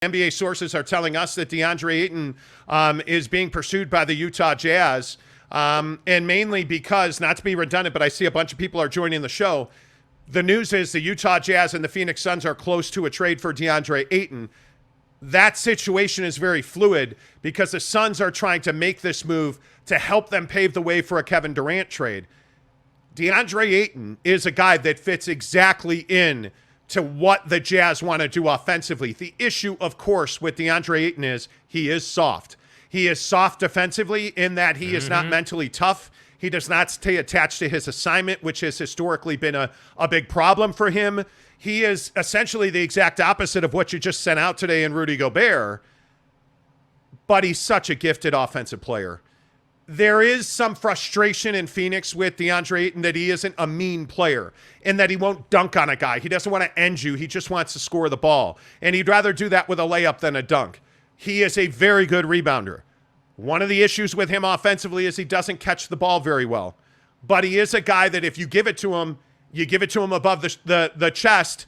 NBA sources are telling us that Deandre Ayton is being pursued by the Utah Jazz, and mainly because, not to be redundant, but I see a bunch of people are joining the show. The news is the Utah Jazz and the Phoenix Suns are close to a trade for Deandre Ayton. That situation is very fluid because the Suns are trying to make this move to help them pave the way for a Kevin Durant trade. Deandre Ayton is a guy that fits exactly in to what the Jazz want to do offensively. The issue, of course, with Deandre Ayton is he is soft. He is soft defensively in that he is not mentally tough. He does not stay attached to his assignment, which has historically been a big problem for him. He is essentially the exact opposite of what you just sent out today in Rudy Gobert, but he's such a gifted offensive player. There is some frustration in Phoenix with Deandre Ayton that he isn't a mean player and that he won't dunk on a guy. He doesn't want to end you. He just wants to score the ball, and he'd rather do that with a layup than a dunk. He is a very good rebounder. One of the issues with him offensively is he doesn't catch the ball very well, but he is a guy that if you give it to him, you give it to him above the chest,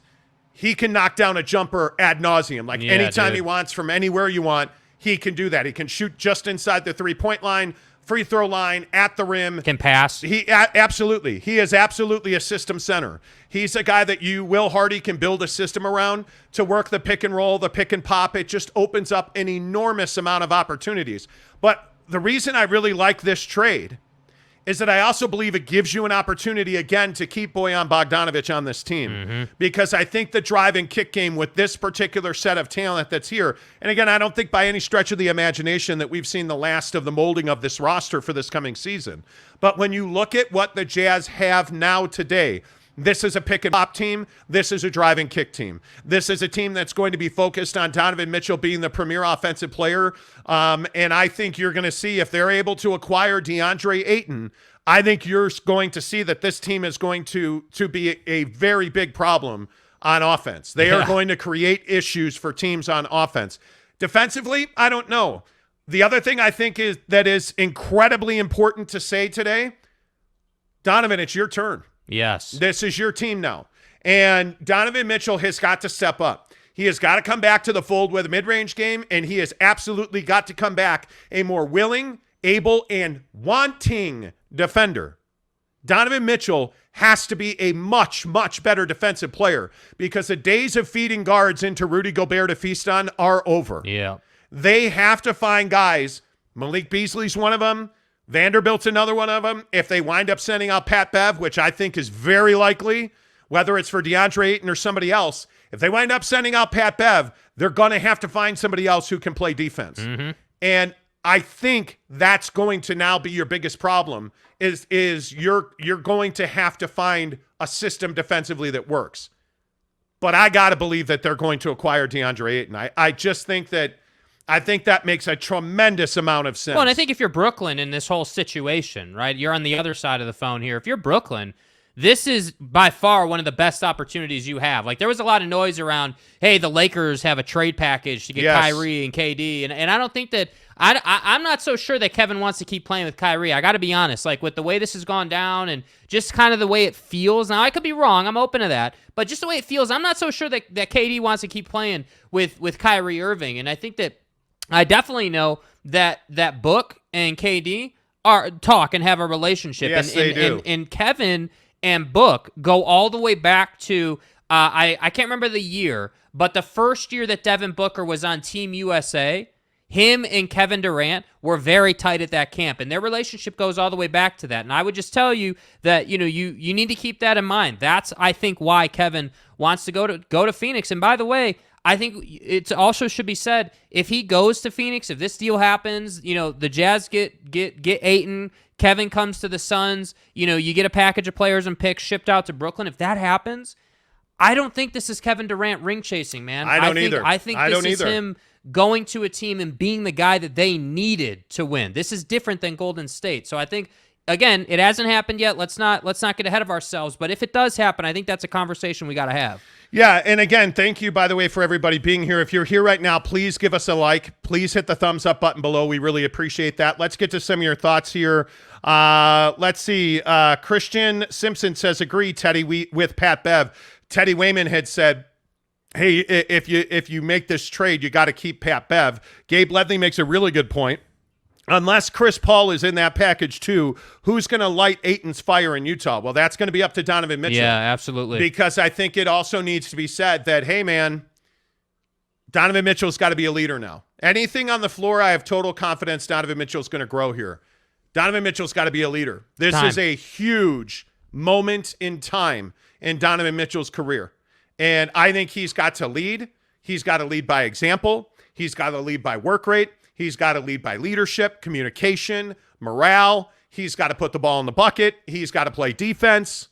he can knock down a jumper ad nauseum. Like anytime he wants from anywhere you want, he can do that. He can shoot just inside the three-point line, free throw line, at the rim. Can pass. Absolutely. He is absolutely a system center. He's a guy that Will Hardy can build a system around to work the pick and roll, the pick and pop. It just opens up an enormous amount of opportunities. But the reason I really like this trade is that I also believe it gives you an opportunity, again, to keep Bojan Bogdanovic on this team. Because I think the drive and kick game with this particular set of talent that's here, and again, I don't think by any stretch of the imagination that we've seen the last of the molding of this roster for this coming season. But when you look at what the Jazz have now today, this is a pick and pop team. This is a drive and kick team. This is a team that's going to be focused on Donovan Mitchell being the premier offensive player. And I think you're going to see if they're able to acquire Deandre Ayton, I think you're going to see that this team is going to be a very big problem on offense. They are going to create issues for teams on offense. Defensively, I don't know. The other thing I think is incredibly important to say today, Donovan, it's your turn. Yes. This is your team now. And Donovan Mitchell has got to step up. He has got to come back to the fold with a mid-range game, and he has absolutely got to come back a more willing, able, and wanting defender. Donovan Mitchell has to be a much, much better defensive player because the days of feeding guards into Rudy Gobert to feast on are over. Yeah. They have to find guys. Malik Beasley's one of them. Vanderbilt's another one of them. If they wind up sending out Pat Bev, which I think is very likely, whether it's for Deandre Ayton or somebody else, if they wind up sending out Pat Bev, they're going to have to find somebody else who can play defense. And I think that's going to now be your biggest problem is you're going to have to find a system defensively that works. But I got to believe that they're going to acquire Deandre Ayton. I just think that makes a tremendous amount of sense. Well, and I think if you're Brooklyn in this whole situation, right, you're on the other side of the phone here. If you're Brooklyn, this is by far one of the best opportunities you have. Like, there was a lot of noise around, hey, the Lakers have a trade package to get Kyrie and KD, and I don't think that I'm not so sure that Kevin wants to keep playing with Kyrie. I got to be honest. Like, with the way this has gone down and just kind of the way it feels. Now, I could be wrong. I'm open to that. But just the way it feels, I'm not so sure that KD wants to keep playing with Kyrie Irving. And I think that I definitely know that Book and KD talk and have a relationship. Yes, they do. And Kevin and Book go all the way back to, I can't remember the year, but the first year that Devin Booker was on Team USA, him and Kevin Durant were very tight at that camp, and their relationship goes all the way back to that. And I would just tell you that, you need to keep that in mind. That's, I think, why Kevin wants to go to Phoenix. And by the way, I think it also should be said, if he goes to Phoenix, if this deal happens, the Jazz get Ayton, Kevin comes to the Suns, you get a package of players and picks shipped out to Brooklyn. If that happens, I don't think this is Kevin Durant ring chasing, man. I don't either. I think this is him going to a team and being the guy that they needed to win. This is different than Golden State. So I think, again, it hasn't happened yet. Let's not get ahead of ourselves. But if it does happen, I think that's a conversation we got to have. Yeah, and again, thank you, by the way, for everybody being here. If you're here right now, please give us a like. Please hit the thumbs up button below. We really appreciate that. Let's get to some of your thoughts here. Let's see. Christian Simpson says, agree, Teddy, with Pat Bev. Teddy Wayman had said, hey, if you make this trade, you got to keep Pat Bev. Gabe Ledley makes a really good point. Unless Chris Paul is in that package too, who's going to light Ayton's fire in Utah? Well, that's going to be up to Donovan Mitchell. Yeah, absolutely. Because I think it also needs to be said that, hey, man, Donovan Mitchell's got to be a leader now. Anything on the floor, I have total confidence Donovan Mitchell's going to grow here. Donovan Mitchell's got to be a leader. This is a huge moment in time in Donovan Mitchell's career. And I think he's got to lead. He's got to lead by example. He's got to lead by work rate. He's got to lead by leadership, communication, morale. He's got to put the ball in the bucket. He's got to play defense.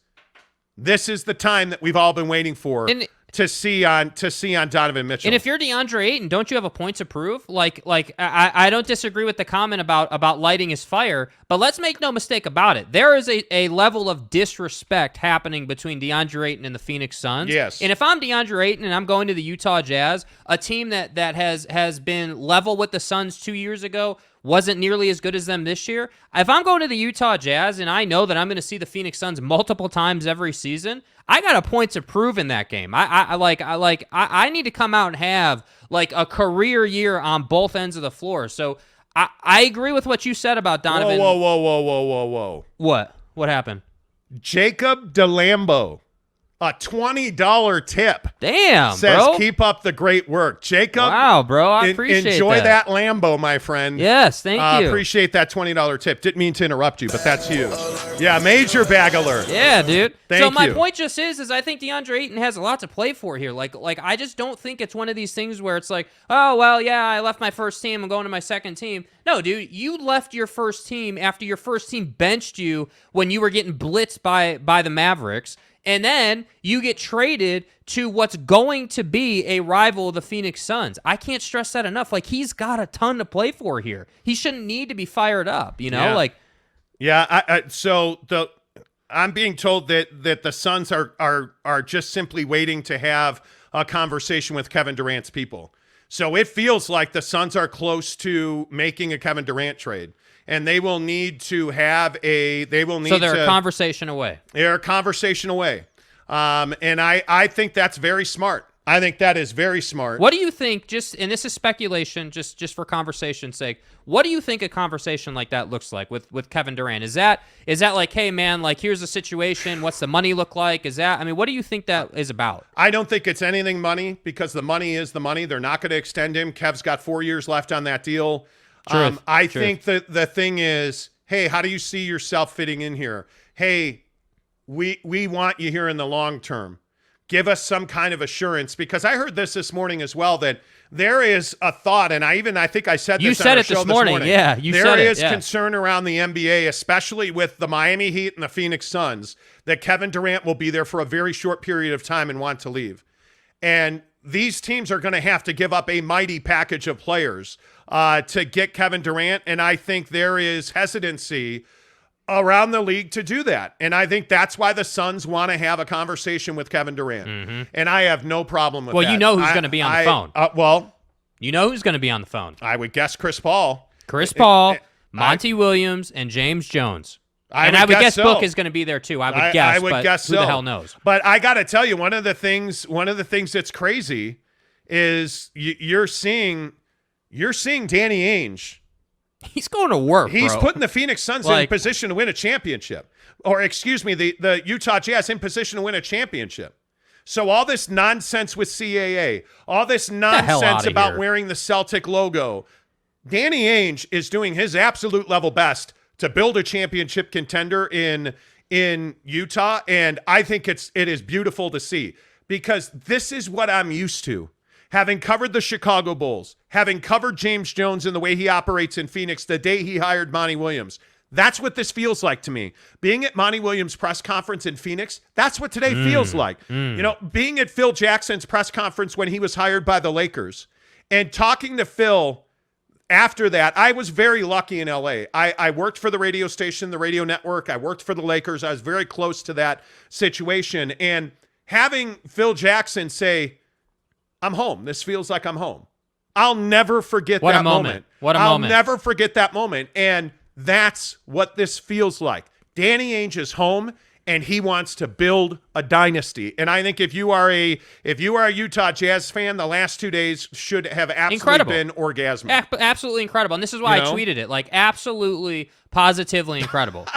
This is the time that we've all been waiting for to see on Donovan Mitchell. And if you're DeAndre Ayton, don't you have a point to prove? Like I don't disagree with the comment about lighting his fire, but let's make no mistake about it. There is a level of disrespect happening between DeAndre Ayton and the Phoenix Suns. Yes. And if I'm DeAndre Ayton and I'm going to the Utah Jazz, a team that has been level with the Suns 2 years ago, wasn't nearly as good as them this year. If I'm going to the Utah Jazz and I know that I'm going to see the Phoenix Suns multiple times every season, I got a point to prove in that game. I need to come out and have like a career year on both ends of the floor. So I agree with what you said about Donovan. Whoa. What happened? Jacob DeLambo. A $20 tip. Damn, says, bro. Keep up the great work. Jacob. Wow, bro. I appreciate enjoy that Lambo, my friend. Yes, thank you. Appreciate that $20 tip. Didn't mean to interrupt you, but that's huge. Yeah, major bag alert. Yeah, dude. Thank you. So my point just is I think DeAndre Ayton has a lot to play for here. Like I just don't think it's one of these things where it's like, oh, well, yeah, I left my first team. I'm going to my second team. No, dude, you left your first team after your first team benched you when you were getting blitzed by the Mavericks. And then you get traded to what's going to be a rival of the Phoenix Suns. I can't stress that enough. Like, he's got a ton to play for here. He shouldn't need to be fired up, you know? Yeah. So I'm being told that the Suns are just simply waiting to have a conversation with Kevin Durant's people. So it feels like the Suns are close to making a Kevin Durant trade. And they will need to have so they're a conversation away. They're a conversation away. And I think that's very smart. I think that is very smart. What do you think, and this is speculation, just for conversation's sake, what do you think a conversation like that looks like with Kevin Durant? Is that like, hey, man, like, here's the situation, what's the money look like? What do you think that is about? I don't think it's anything money, because the money is the money. They're not going to extend him. Kev's got 4 years left on that deal. I think that the thing is, hey, how do you see yourself fitting in here? Hey, we want you here in the long term. Give us some kind of assurance, because I heard this morning as well, that there is a thought, and I think I said this you said it this morning. Yeah, there is concern around the NBA, especially with the Miami Heat and the Phoenix Suns, that Kevin Durant will be there for a very short period of time and want to leave. And these teams are going to have to give up a mighty package of players to get Kevin Durant, and I think there is hesitancy around the league to do that. And I think that's why the Suns want to have a conversation with Kevin Durant. Mm-hmm. And I have no problem with that. Well, you know who's going to be on the phone. You know who's going to be on the phone. I would guess Chris Paul. Monty Williams, and James Jones. I would guess so. Book is going to be there too. I would guess who the hell knows? But I got to tell you, one of the things that's crazy is you're seeing Danny Ainge. He's going to work. He's putting the Phoenix Suns in position to win a championship. Or excuse me, the Utah Jazz in position to win a championship. So all this nonsense with CAA, all this nonsense about wearing the Celtic logo, Danny Ainge is doing his absolute level best to build a championship contender in Utah, and I think it is beautiful to see, because this is what I'm used to. Having covered the Chicago Bulls, having covered James Jones and the way he operates in Phoenix the day he hired Monty Williams, that's what this feels like to me. Being at Monty Williams' press conference in Phoenix, that's what today feels like. You know, being at Phil Jackson's press conference when he was hired by the Lakers and talking to Phil after that. I was very lucky in LA. I worked for the radio station, the radio network. I worked for the Lakers. I was very close to that situation. And having Phil Jackson say, I'm home. This feels like I'm home. I'll never forget that moment. I'll never forget that moment. And that's what this feels like. Danny Ainge is home, and he wants to build a dynasty. And I think if you are a Utah Jazz fan, the last 2 days should have absolutely been orgasmic. Absolutely incredible. And this is why I tweeted it. Like, absolutely, positively incredible.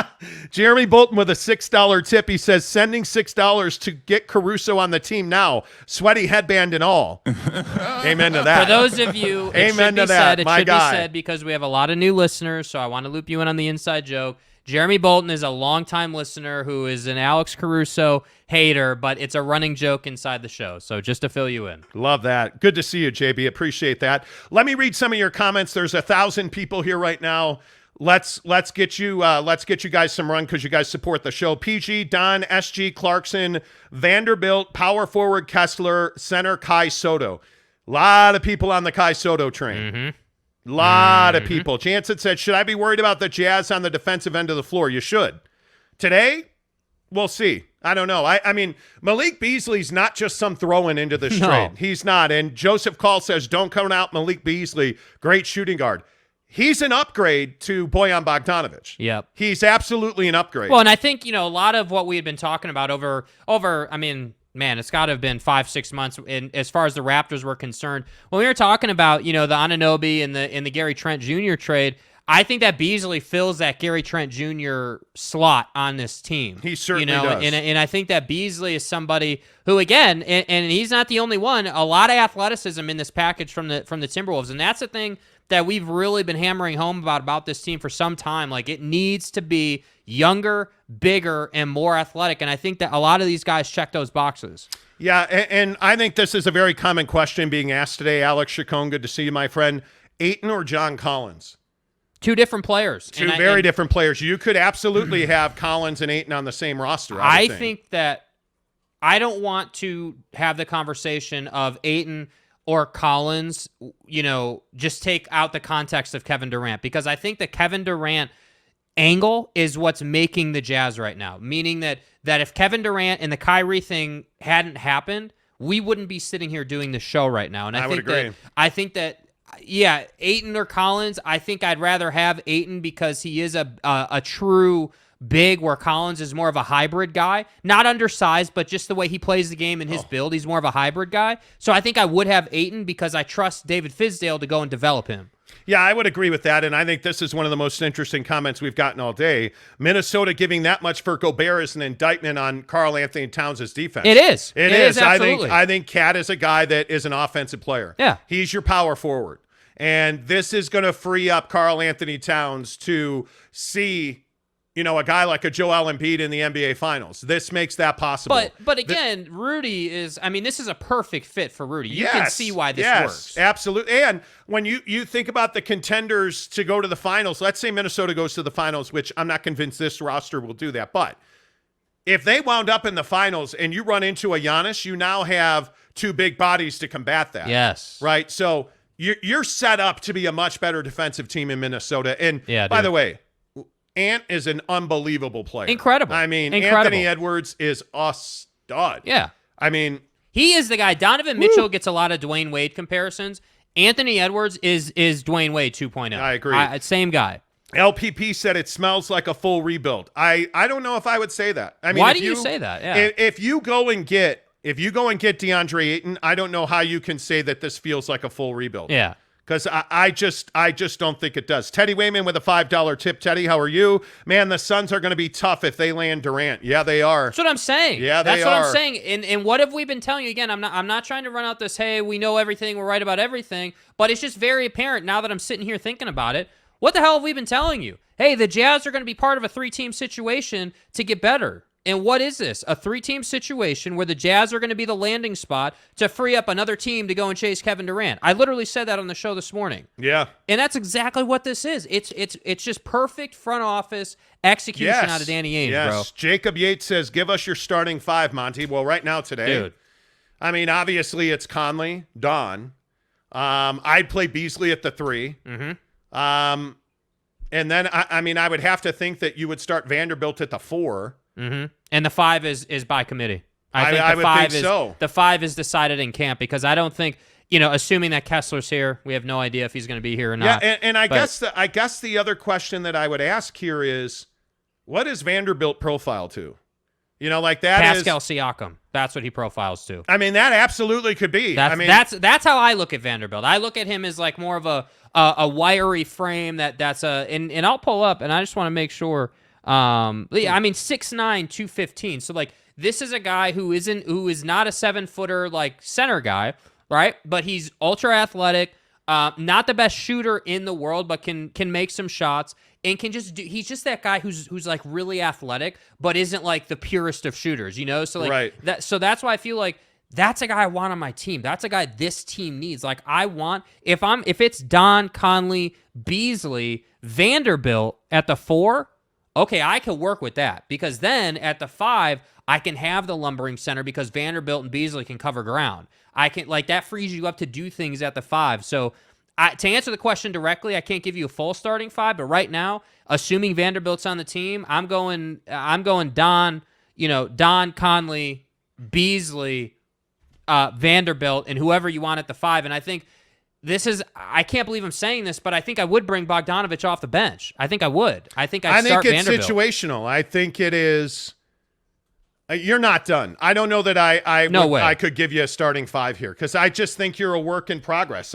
Jeremy Bolton with a $6 tip. He says, sending $6 to get Caruso on the team now. Sweaty headband and all. Amen to that. For those of you, Amen to that, it my should guy. be said because we have a lot of new listeners, so I want to loop you in on the inside joke. Jeremy Bolton is a longtime listener who is an Alex Caruso hater, but it's a running joke inside the show. So just to fill you in. Love that. Good to see you, JB. Appreciate that. Let me read some of your comments. There's 1,000 people here right now. Let's get you guys some run because you guys support the show. PG, Don, SG, Clarkson, Vanderbilt, power forward Kessler, center Kai Soto. A lot of people on the Kai Soto train. Mm-hmm. Lot of people. Jansen said, should I be worried about the Jazz on the defensive end of the floor? You should. Today, we'll see. I don't know. I mean, Malik Beasley's not just some throwing into this trade. He's not. And Joseph Call says, don't count out Malik Beasley. Great shooting guard. He's an upgrade to Bojan Bogdanović. Yep. He's absolutely an upgrade. Well, and I think, a lot of what we had been talking about over I mean, man, it's got to have been 5-6 months as far as the Raptors were concerned. When we were talking about, the Anunoby and the Gary Trent Jr. trade, I think that Beasley fills that Gary Trent Jr. slot on this team. He certainly does. And I think that Beasley is somebody who, again, and he's not the only one, a lot of athleticism in this package from the Timberwolves. And that's the thing that we've really been hammering home about this team for some time. Like, it needs to be younger, bigger, and more athletic. And I think that a lot of these guys check those boxes. Yeah, and I think this is a very common question being asked today. Alex Chacon, good to see you, my friend. Ayton or John Collins? Two different players. Two very different players. You could absolutely have Collins and Ayton on the same roster. I think that I don't want to have the conversation of Ayton or Collins, just take out the context of Kevin Durant, because I think the Kevin Durant angle is what's making the Jazz right now, meaning that if Kevin Durant and the Kyrie thing hadn't happened, we wouldn't be sitting here doing this show right now. And I would agree. I think that, yeah, Ayton or Collins, I think I'd rather have Ayton because he is a true big, where Collins is more of a hybrid guy. Not undersized, but just the way he plays the game and his build, he's more of a hybrid guy. So I think I would have Ayton because I trust David Fizdale to go and develop him. Yeah, I would agree with that, and I think this is one of the most interesting comments we've gotten all day. Minnesota giving that much for Gobert is an indictment on Karl Anthony Towns' defense. It is. It is. Absolutely. I think Cat is a guy that is an offensive player. Yeah. He's your power forward, and this is going to free up Karl Anthony Towns to see a guy like a Joel Embiid in the NBA Finals. This makes that possible. But again, Rudy is, this is a perfect fit for Rudy. You can see why this works. Absolutely. And when you think about the contenders to go to the finals, let's say Minnesota goes to the finals, which I'm not convinced this roster will do that. But if they wound up in the finals and you run into a Giannis, you now have two big bodies to combat that. Yes. Right? So you're set up to be a much better defensive team in Minnesota. And by the way, Ant is an unbelievable player. Incredible. Anthony Edwards is a stud. Yeah. He is the guy. Donovan Mitchell gets a lot of Dwayne Wade comparisons. Anthony Edwards is Dwayne Wade 2.0. I agree. Same guy. LPP said it smells like a full rebuild. I don't know if I would say that. Why do you say that? Yeah. If you go and get DeAndre Ayton, I don't know how you can say that this feels like a full rebuild. Yeah. Because I just don't think it does. Teddy Wayman with a $5 tip. Teddy, how are you? Man, the Suns are going to be tough if they land Durant. Yeah, they are. That's what I'm saying. Yeah, That's what I'm saying. And what have we been telling you? Again, I'm not trying to run out this, hey, we know everything, we're right about everything, but it's just very apparent now that I'm sitting here thinking about it. What the hell have we been telling you? Hey, the Jazz are going to be part of a 3-team situation to get better. And what is this? A 3-team situation where the Jazz are going to be the landing spot to free up another team to go and chase Kevin Durant. I literally said that on the show this morning. Yeah. And that's exactly what this is. It's just perfect front office execution out of Danny Ainge, bro. Jacob Yates says, give us your starting 5, Monty. Well, right now today, dude. Obviously it's Conley, Don. I'd play Beasley at the 3. Mm-hmm. And then, I would have to think that you would start Vanderbilt at the 4. Mm-hmm. And the 5 is by committee. I would think so. The 5 is decided in camp because I don't think, assuming that Kessler's here, we have no idea if he's going to be here or not. Yeah, and I guess the other question that I would ask here is, what is Vanderbilt profile to? You know, like that Pascal Siakam. That's what he profiles to. I mean, that absolutely could be. That's how I look at Vanderbilt. I look at him as like more of a wiry frame and I'll pull up and I just want to make sure. I mean 6'9", 215. So like this is a guy who is not a 7-footer like center guy, right? But he's ultra athletic, not the best shooter in the world, but can make some shots. And he's just that guy who's like really athletic, but isn't like the purest of shooters, you know? So like right. So that's why I feel like that's a guy I want on my team. That's a guy this team needs. Like I want, if it's Don, Conley, Beasley, Vanderbilt at the 4, okay, I can work with that, because then at the 5, I can have the lumbering center because Vanderbilt and Beasley can cover ground. I can, like, that frees you up to do things at the 5. So to answer the question directly, I can't give you a full starting 5, but right now, assuming Vanderbilt's on the team, I'm going Don, Don, Conley, Beasley, Vanderbilt, and whoever you want at the 5. And I think I can't believe I'm saying this, but I think I would bring Bogdanovich off the bench. I think I would. I think it's Vanderbilt. Situational. I think it is. You're not done. I don't know that I could give you a starting 5 here, because I just think you're a work in progress.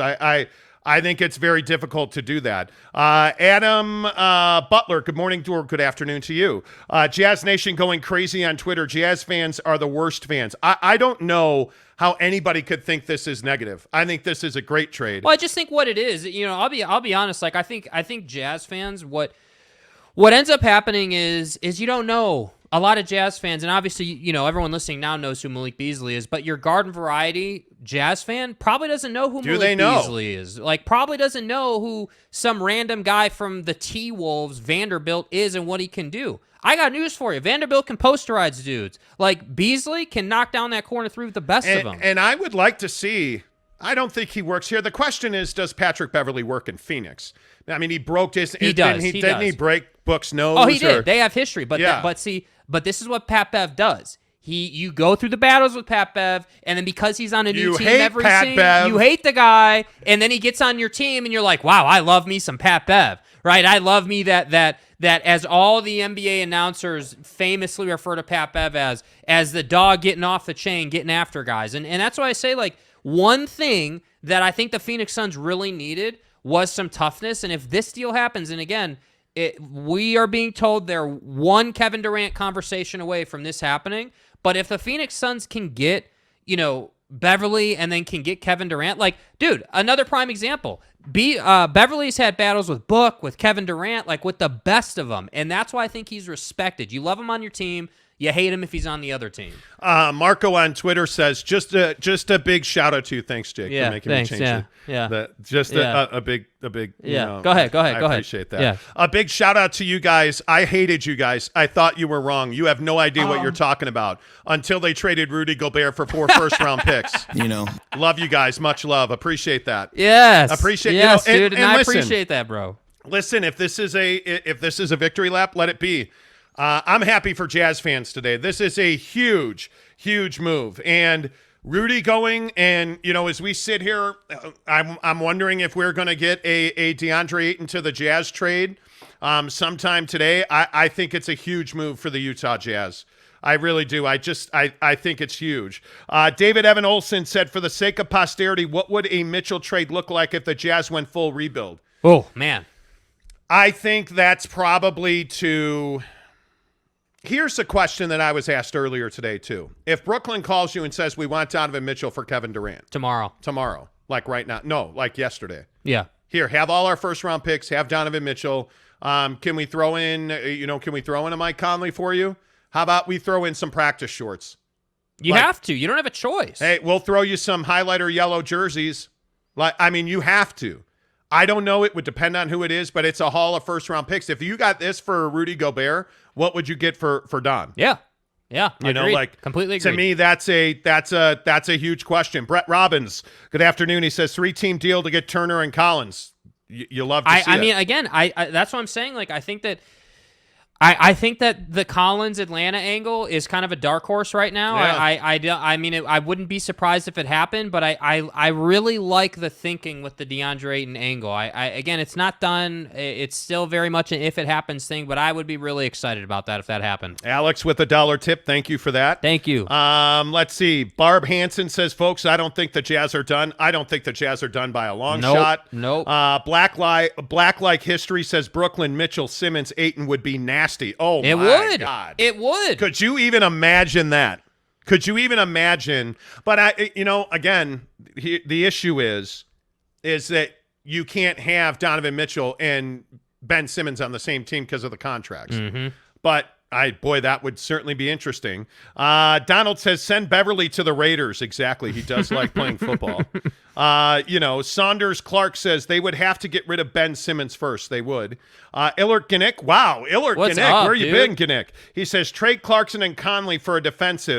I think it's very difficult to do that. Adam Butler, good morning or good afternoon to you. Jazz Nation going crazy on Twitter. Jazz fans are the worst fans. I don't know how anybody could think this is negative. I think this is a great trade. Well, I just think what it is, I'll be honest. Like I think Jazz fans, what ends up happening is you don't know. A lot of Jazz fans, and obviously, everyone listening now knows who Malik Beasley is, but your garden variety Jazz fan probably doesn't know who Malik Beasley is. Like, probably doesn't know who some random guy from the T-Wolves, Vanderbilt, is and what he can do. I got news for you. Vanderbilt can posterize dudes. Like, Beasley can knock down that corner three with the best of them. And I would like to see, I don't think he works here. The question is, does Patrick Beverley work in Phoenix? I mean, he broke his... Didn't he break Book's nose? Oh, he did. They have history. But but this is what Pat Bev does. You go through the battles with Pat Bev, and then because he's on a new team every season, you hate the guy, and then he gets on your team, and you're like, wow, I love me some Pat Bev, right? I love me that as all the NBA announcers famously refer to Pat Bev as the dog getting off the chain, getting after guys. And that's why I say, like, one thing that I think the Phoenix Suns really needed was some toughness, and if this deal happens, and again, we are being told they're one Kevin Durant conversation away from this happening. But if the Phoenix Suns can get, Beverly and then can get Kevin Durant, like, dude, another prime example. Beverly's had battles with Book, with Kevin Durant, like with the best of them. And that's why I think he's respected. You love him on your team. You hate him if he's on the other team. Marco on Twitter says, just a big shout out to you. Thanks, Jake, for making me change it. Yeah. A big. Yeah. Go ahead. I appreciate that. Yeah. A big shout out to you guys. I hated you guys. I thought you were wrong. You have no idea what you're talking about until they traded Rudy Gobert for 4 first-round picks. Love you guys. Much love. Appreciate that. Yes. Appreciate dude. And I listen, appreciate that, bro. Listen, if this is a victory lap, let it be. I'm happy for Jazz fans today. This is a huge, huge move. And Rudy going, and, as we sit here, I'm wondering if we're going to get a Deandre Ayton to the Jazz trade sometime today. I think it's a huge move for the Utah Jazz. I really do. I think it's huge. David Evan Olson said, for the sake of posterity, what would a Mitchell trade look like if the Jazz went full rebuild? Oh, man. I think that's probably to... Here's a question that I was asked earlier today, too. If Brooklyn calls you and says, we want Donovan Mitchell for Kevin Durant. Tomorrow. Like right now. No, like yesterday. Yeah. Here, have all our first-round picks. Have Donovan Mitchell. Can we throw in, a Mike Conley for you? How about we throw in some practice shorts? You have to. You don't have a choice. Hey, we'll throw you some highlighter yellow jerseys. You have to. I don't know. It would depend on who it is, but it's a haul of first-round picks. If you got this for Rudy Gobert, what would you get for Don? Yeah. Completely agreed. To me, that's a huge question. Brett Robbins, good afternoon. He says 3-team deal to get Turner and Collins. You love to see it. I mean, again, I that's what I'm saying. Like, I think that I think that the Collins Atlanta angle is kind of a dark horse right now. Yeah. I mean, I wouldn't be surprised if it happened, but I really like the thinking with the Deandre Ayton angle. Again, it's not done. It's still very much an if it happens thing, but I would be really excited about that if that happened. Alex with a $1 tip. Thank you for that. Thank you. Let's see. Barb Hansen says, folks, I don't think the Jazz are done. I don't think the Jazz are done by a long shot. Nope. Black Like History says Brooklyn, Mitchell, Simmons, Ayton would be nasty. Oh, It my would. God. It would. Could you even imagine that? Could you even imagine? But again, the issue is that you can't have Donovan Mitchell and Ben Simmons on the same team because of the contracts. Mm-hmm. But that would certainly be interesting. Donald says, send Beverly to the Raiders. Exactly. He does like playing football. Saunders Clark says they would have to get rid of Ben Simmons first. They would. Illert Ginick. Wow. Illert Ginick. Where you been, Ginick? He says trade Clarkson and Conley for defense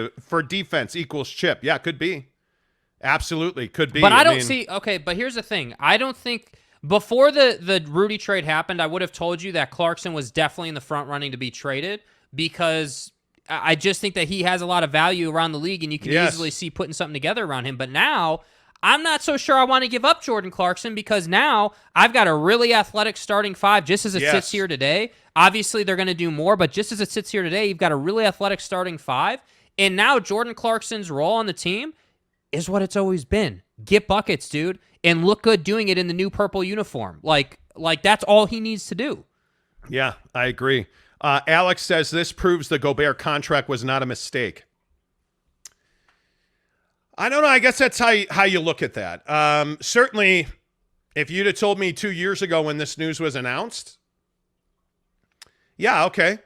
equals chip. Yeah, could be. Absolutely. Could be. But I don't see. Okay, but here's the thing. I don't think. Before the Rudy trade happened, I would have told you that Clarkson was definitely in the front running to be traded because I just think that he has a lot of value around the league, and you can easily see putting something together around him. But now, I'm not so sure I want to give up Jordan Clarkson because now I've got a really athletic starting five just as it sits here today. Obviously, they're going to do more, but just as it sits here today, you've got a really athletic starting five. And now Jordan Clarkson's role on the team is what it's always been. Get buckets, dude, and look good doing it in the new purple uniform. Like that's all he needs to do. Yeah, I agree. Alex says this proves the Gobert contract was not a mistake. I don't know. I guess that's how you look at that. Certainly, if you'd have told me 2 years ago when this news was announced, yeah, okay.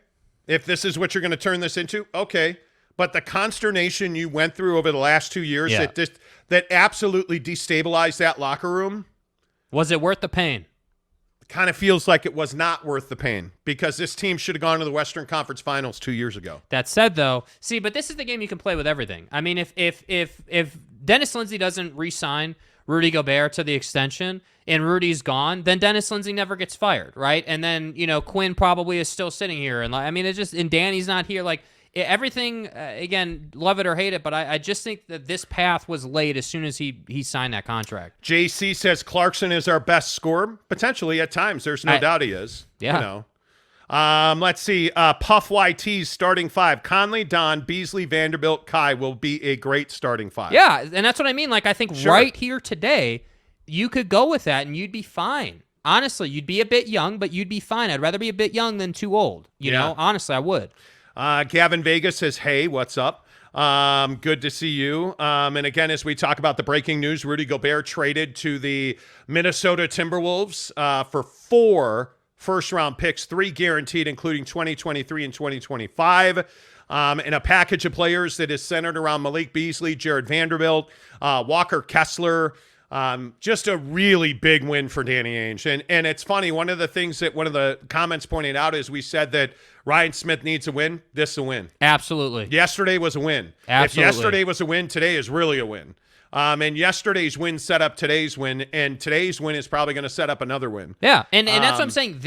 If this is what you're going to turn this into, okay. But the consternation you went through over the last 2 years that absolutely destabilized that locker room. Was it worth the pain? Kind of feels like it was not worth the pain because this team should have gone to the Western Conference Finals 2 years ago. That said, though, but this is the game you can play with everything. I mean, if Dennis Lindsey doesn't re-sign Rudy Gobert to the extension and Rudy's gone, then Dennis Lindsey never gets fired, right? And then Quinn probably is still sitting here, and and Danny's not here, like. Everything, again, love it or hate it, but I just think that this path was laid as soon as he signed that contract. JC says Clarkson is our best scorer. Potentially at times. There's no doubt he is. Yeah. Let's see. Puff YT's starting five. Conley, Don, Beasley, Vanderbilt, Kai will be a great starting five. Yeah, and that's what I mean. Like, I think right here today, you could go with that and you'd be fine. Honestly, you'd be a bit young, but you'd be fine. I'd rather be a bit young than too old. You know, honestly, I would. Gavin Vegas says, hey, what's up? Good to see you. And again, as we talk about the breaking news, Rudy Gobert traded to the Minnesota Timberwolves for 4 first-round picks, 3 guaranteed, including 2023 and 2025, and a package of players that is centered around Malik Beasley, Jared Vanderbilt, Walker Kessler. Just a really big win for Danny Ainge. And it's funny, one of the things that one of the comments pointed out is we said that Ryan Smith needs a win. This is a win. Absolutely. Yesterday was a win. Absolutely. If yesterday was a win, today is really a win. And yesterday's win set up today's win, and today's win is probably going to set up another win. Yeah, and that's what I'm saying.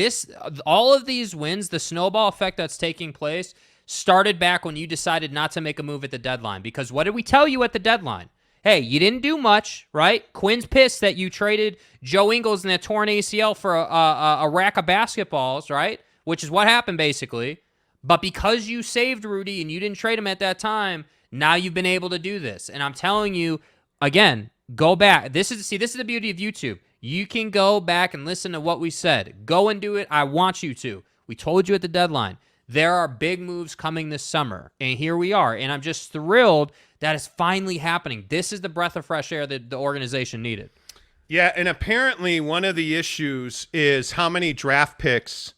All of these wins, the snowball effect that's taking place, started back when you decided not to make a move at the deadline. Because what did we tell you at the deadline? Hey, you didn't do much, right? Quinn's pissed that you traded Joe Ingles and that torn ACL for a rack of basketballs, right? Which is what happened, basically. But because you saved Rudy and you didn't trade him at that time, now you've been able to do this. And I'm telling you, again, go back. This is the beauty of YouTube. You can go back and listen to what we said. Go and do it. I want you to. We told you at the deadline. There are big moves coming this summer. And here we are. And I'm just thrilled that is finally happening. This is the breath of fresh air that the organization needed. Yeah, and apparently one of the issues is how many draft picks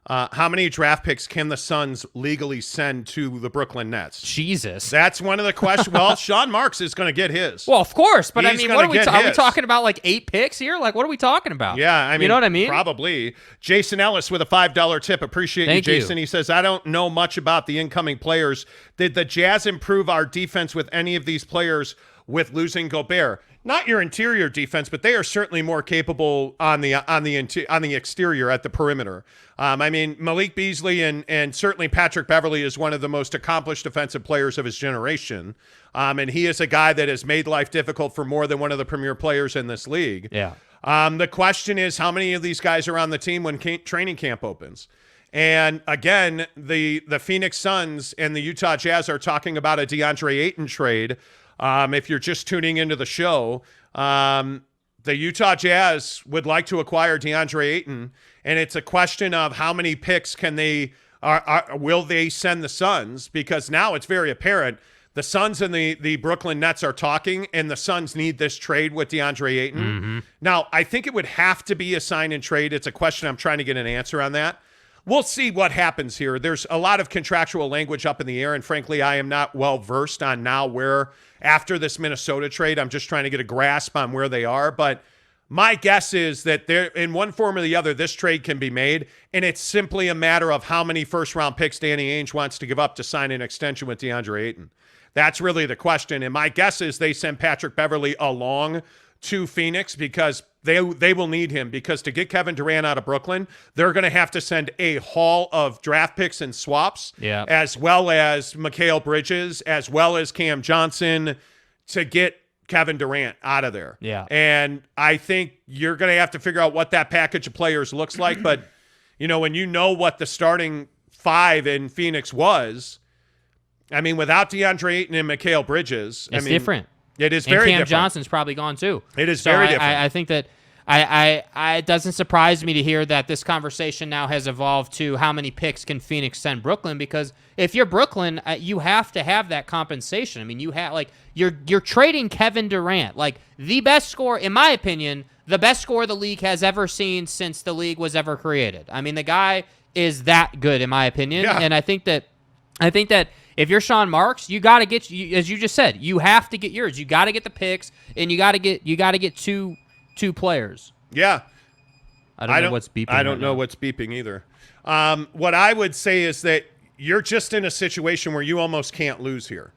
can the Suns legally send to the Brooklyn Nets? Jesus. That's one of the questions. Well, Sean Marks is going to get his. Well, of course. But He's I mean, what are we are we talking about, like 8 picks here? Like, what are we talking about? Yeah, I mean, you know what I mean? Probably. Jason Ellis with a $5 tip. Appreciate Thank you, Jason. He says, I don't know much about the incoming players. Did the Jazz improve our defense with any of these players? with losing Gobert. Not your interior defense, but they are certainly more capable on the exterior at the perimeter. I mean, Malik Beasley and certainly Patrick Beverley is one of the most accomplished defensive players of his generation. And he is a guy that has made life difficult for more than one of the premier players in this league. Yeah. The question is, how many of these guys are on the team when training camp opens? And again, the Phoenix Suns and the Utah Jazz are talking about a DeAndre Ayton trade. If you're just tuning into the show, the Utah Jazz would like to acquire DeAndre Ayton, and it's a question of how many picks can they will they send the Suns, because now it's very apparent the Suns and the Brooklyn Nets are talking, and the Suns need this trade with DeAndre Ayton. Mm-hmm. Now, I think it would have to be a sign and trade. It's a question I'm trying to get an answer on that. We'll see what happens here. There's a lot of contractual language up in the air, and frankly, I am not well versed on now where, after this Minnesota trade, I'm just trying to get a grasp on where they are. But my guess is that there, in one form or the other, this trade can be made, and it's simply a matter of how many first-round picks Danny Ainge wants to give up to sign an extension with DeAndre Ayton. That's really the question, and my guess is they send Patrick Beverley along to Phoenix because they will need him, because to get Kevin Durant out of Brooklyn, they're going to have to send a haul of draft picks and swaps, as well as Mikal Bridges, as well as Cam Johnson, to get Kevin Durant out of there. Yeah. And I think you're going to have to figure out what that package of players looks like. But, when you know what the starting five in Phoenix was, I mean, without DeAndre Ayton and Mikal Bridges, it's different. It is and very Cam different. Johnson's probably gone too. It is very different. I think that it doesn't surprise me to hear that this conversation now has evolved to how many picks can Phoenix send Brooklyn, because if you're Brooklyn, you have to have that compensation. I mean, you have you're trading Kevin Durant, the best scorer, in my opinion, the best scorer the league has ever seen since the league was ever created. I mean, the guy is that good, in my opinion, and I think that if you're Sean Marks, you got to get, as you just said, you have to get yours. You got to get the picks, and you got to get two players. Yeah. I don't know what's beeping. I don't know what's beeping either. What I would say is that you're just in a situation where you almost can't lose here.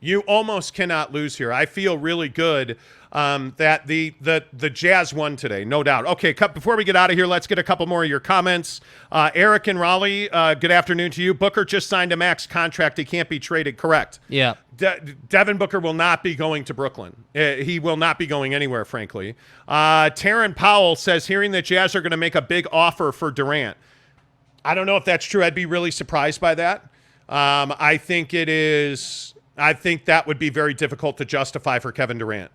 You almost cannot lose here. I feel really good that the Jazz won today, no doubt. Okay, before we get out of here, let's get a couple more of your comments. Eric in Raleigh, good afternoon to you. Booker just signed a max contract. He can't be traded. Correct. Yeah. Devin Booker will not be going to Brooklyn. He will not be going anywhere, frankly. Taryn Powell says, hearing that Jazz are going to make a big offer for Durant. I don't know if that's true. I'd be really surprised by that. I think it is... I think that would be very difficult to justify for Kevin Durant.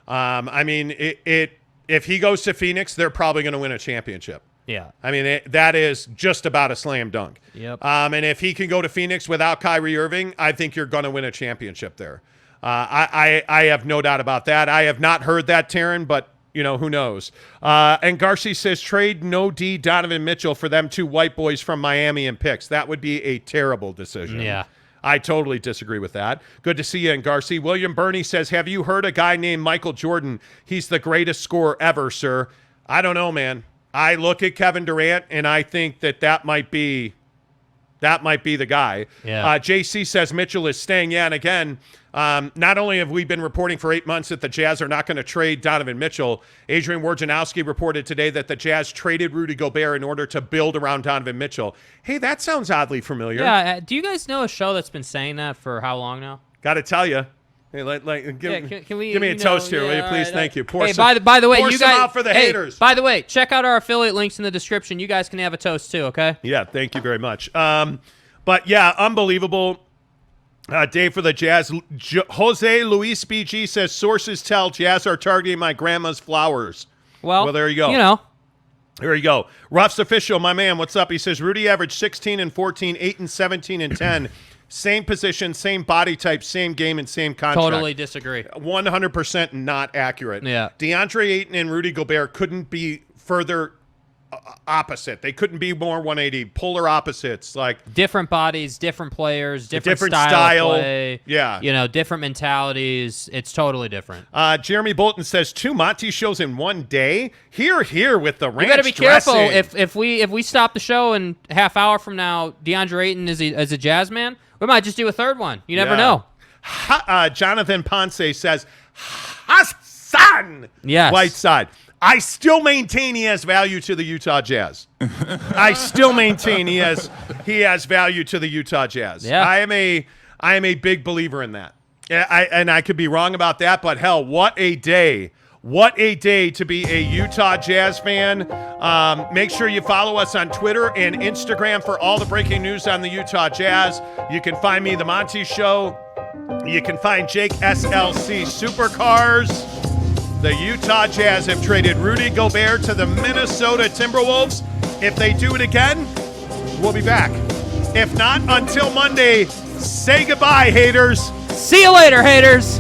I mean, if he goes to Phoenix, they're probably going to win a championship. Yeah. I mean, that is just about a slam dunk. Yep. And if he can go to Phoenix without Kyrie Irving, I think you're going to win a championship there. I have no doubt about that. I have not heard that, Taryn, but, who knows? And Garcia says, trade no D Donovan Mitchell for them two white boys from Miami and picks. That would be a terrible decision. Yeah. I totally disagree with that. Good to see you, and Garcia. William Burney says, have you heard a guy named Michael Jordan? He's the greatest scorer ever, sir. I don't know, man. I look at Kevin Durant, and I think that might be the guy. Yeah. JC says Mitchell is staying. Yeah, and again, not only have we been reporting for 8 months that the Jazz are not going to trade Donovan Mitchell, Adrian Wojnarowski reported today that the Jazz traded Rudy Gobert in order to build around Donovan Mitchell. Hey, that sounds oddly familiar. Yeah. Do you guys know a show that's been saying that for how long now? Got to tell you. Hey, give me a toast here, will you please? Thank you. Hey, by the way, pour you some guys out for the haters. By the way, check out our affiliate links in the description. You guys can have a toast too, okay? Yeah, thank you very much. But yeah, unbelievable day for the Jazz. Jose Luis BG says, sources tell Jazz are targeting my grandma's flowers. Well, there you go. There you go. Ruff's official, my man, what's up? He says, Rudy averaged 16 and 14, 8 and 17 and 10. Same position, same body type, same game, and same contract. Totally disagree. 100% not accurate. Yeah. DeAndre Ayton and Rudy Gobert couldn't be further opposite. They couldn't be more 180. Polar opposites. Like different bodies, different players, different style of play. Yeah. Different mentalities. It's totally different. Jeremy Bolton says 2 Monty shows in one day. Here with the ranch You got to be dressing. careful. If we stop the show and a half hour from now, DeAndre Ayton is a Jazz man, we might just do a third one. You never know. Jonathan Ponce says, Hassan Yes. Whiteside. I still maintain he has value to the Utah Jazz. I still maintain he has value to the Utah Jazz. Yeah. I am a big believer in that. And I could be wrong about that, but hell, what a day. What a day to be a Utah Jazz fan. Make sure you follow us on Twitter and Instagram for all the breaking news on the Utah Jazz. You can find me, The Monty Show. You can find Jake SLC Supercars. The Utah Jazz have traded Rudy Gobert to the Minnesota Timberwolves. If they do it again, we'll be back. If not, until Monday, say goodbye, haters. See you later, haters.